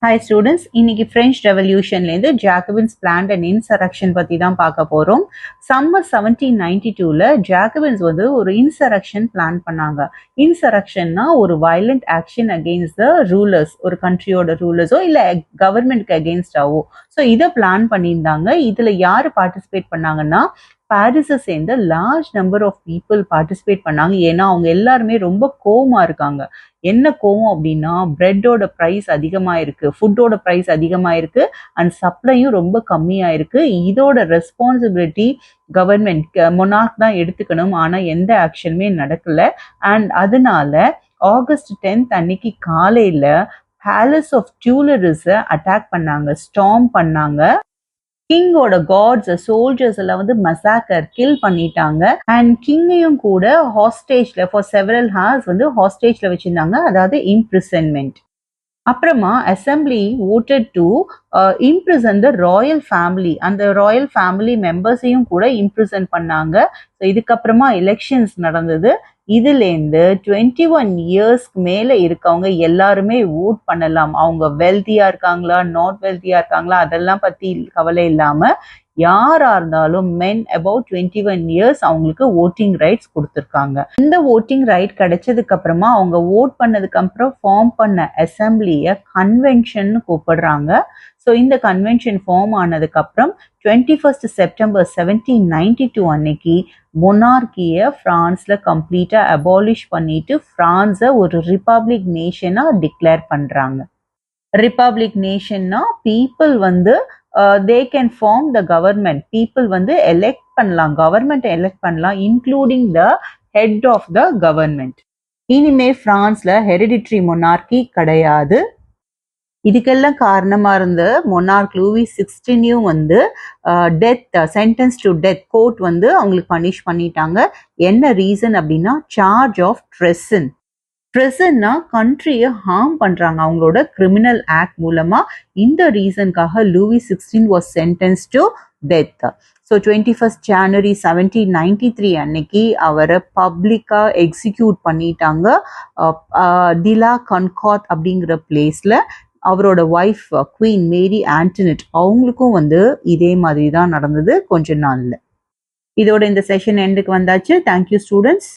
Hi students, இன்னைக்கு French Revolutionலேருந்து Jacobins planned an insurrection பத்தி தான் பார்க்க போறோம். சம்மர் 1792ல Jacobins வந்து ஒரு insurrection பிளான் பண்ணாங்க. இன்சரக்ஷன்னா ஒரு violent action against the rulers, ஒரு கண்ட்ரியோட ரூலர்ஸோ இல்லை கவர்மெண்ட்க்கு அகேன்ஸ்டாவோ. ஸோ இதை பிளான் பண்ணியிருந்தாங்க. இதில் யார் பார்ட்டிசிபேட் பண்ணாங்கன்னா பாரிஸை சேர்ந்த large number of people participate பண்ணாங்க. ஏன்னா அவங்க எல்லாருமே ரொம்ப கோவமாக இருக்காங்க. என்ன கோவம் அப்படின்னா பிரெட்டோட ப்ரைஸ் அதிகமாக இருக்கு, ஃபுட்டோட ப்ரைஸ் அதிகமாக இருக்கு, அண்ட் சப்ளையும் ரொம்ப கம்மியாக இருக்கு. இதோட ரெஸ்பான்சிபிலிட்டி கவர்மெண்ட் மொனார்க் தான் எடுத்துக்கணும். ஆனால் எந்த ஆக்ஷனுமே நடக்கல. அண்ட் அதனால ஆகஸ்ட் 10 அன்னைக்கு காலையில பேலஸ் ஆஃப் டியூலரிஸை அட்டாக் பண்ணாங்க, ஸ்டார்ம் பண்ணாங்க. கிங்கோட காட்ஸ் சோல்ஜர்ஸ் எல்லாம் வந்து மசாக்கர் கில் பண்ணிட்டாங்க. அண்ட் கிங்கையும் கூட ஹாஸ்டேஜ்ல ஃபார் செவரல் ஹார்ஸ் வந்து ஹாஸ்டேஜ்ல வச்சிருந்தாங்க, அதாவது இம்ப்ரிசன்மெண்ட். அப்புறமா assembly voted to imprison the royal family. அந்த ராயல் ஃபேமிலி மெம்பர்ஸையும் கூட இம்ப்ரிசன் பண்ணாங்க. ஸோ இதுக்கப்புறமா எலெக்ஷன்ஸ் நடந்தது. இதுலேருந்து 21 இயர்ஸ்க்கு மேலே இருக்கவங்க எல்லாருமே ஓட் பண்ணலாம். அவங்க வெல்த்தியா இருக்காங்களா, நாட் வெல்த்தியா இருக்காங்களா, அதெல்லாம் பற்றி கவலை இல்லாமல் யாரா இருந்தாலும் மென் அபவுட் 21 இயர்ஸ் அவங்களுக்கு ஓட்டிங் ரைட்ஸ் கொடுத்துருக்காங்க. இந்த ஓட்டிங் ரைட் கிடைச்சதுக்கு அப்புறமா அவங்க ஓட் பண்ணதுக்கு அப்புறம் ஃபார்ம் பண்ண அசம்பிளியை கன்வென்ஷன் கூப்பிடுறாங்க. ஸோ இந்த கன்வென்ஷன் ஃபார்ம் ஆனதுக்கு அப்புறம் 21 செப்டம்பர் 1792 அன்னைக்கு மொனார்கியை பிரான்ஸ்ல கம்ப்ளீட்டா அபாலிஷ் பண்ணிட்டு பிரான்ஸை ஒரு ரிப்பப்ளிக் நேஷனா டிக்ளேர் பண்றாங்க. ரிப்பப்ளிக் நேஷன்னா பீப்புள் வந்து they can form the government. People வந்து எலெக்ட் பண்ணலாம், கவர்மெண்ட் எலெக்ட் பண்ணலாம், including the head of the government. இனிமே பிரான்ஸ்ல ஹெரிடிட்ரி மொனார்கி கிடையாது. இதுக்கெல்லாம் காரணமா இருந்த மொனார்க் லூவி 16 வந்து death sentence to death court வந்து அவங்களுக்கு பனிஷ் பண்ணிட்டாங்க. என்ன ரீசன் அப்படின்னா சார்ஜ் ஆஃப் ட்ரெசன். ட்ரெசன்னா கண்ட்ரியை ஹார்ம் பண்றாங்க அவங்களோட கிரிமினல் ஆக்ட் மூலமா. இந்த ரீசனுக்காக லூவி 16 was sentence to death. So 21 ஜனவரி 1793 அன்னைக்கு அவரை பப்ளிக்கா எக்ஸிக்யூட் பண்ணிட்டாங்க. டிலா கன்கார்ட் அப்படிங்கிற பிளேஸ்ல. அவரோட ஒய்ஃப் குவீன் மேரி ஆண்டனட் அவங்களுக்கும் வந்து இதே மாதிரி தான் நடந்தது கொஞ்ச நாள்ல. இதோட இந்த செஷன் எண்டுக்கு வந்தாச்சு. Thank you students.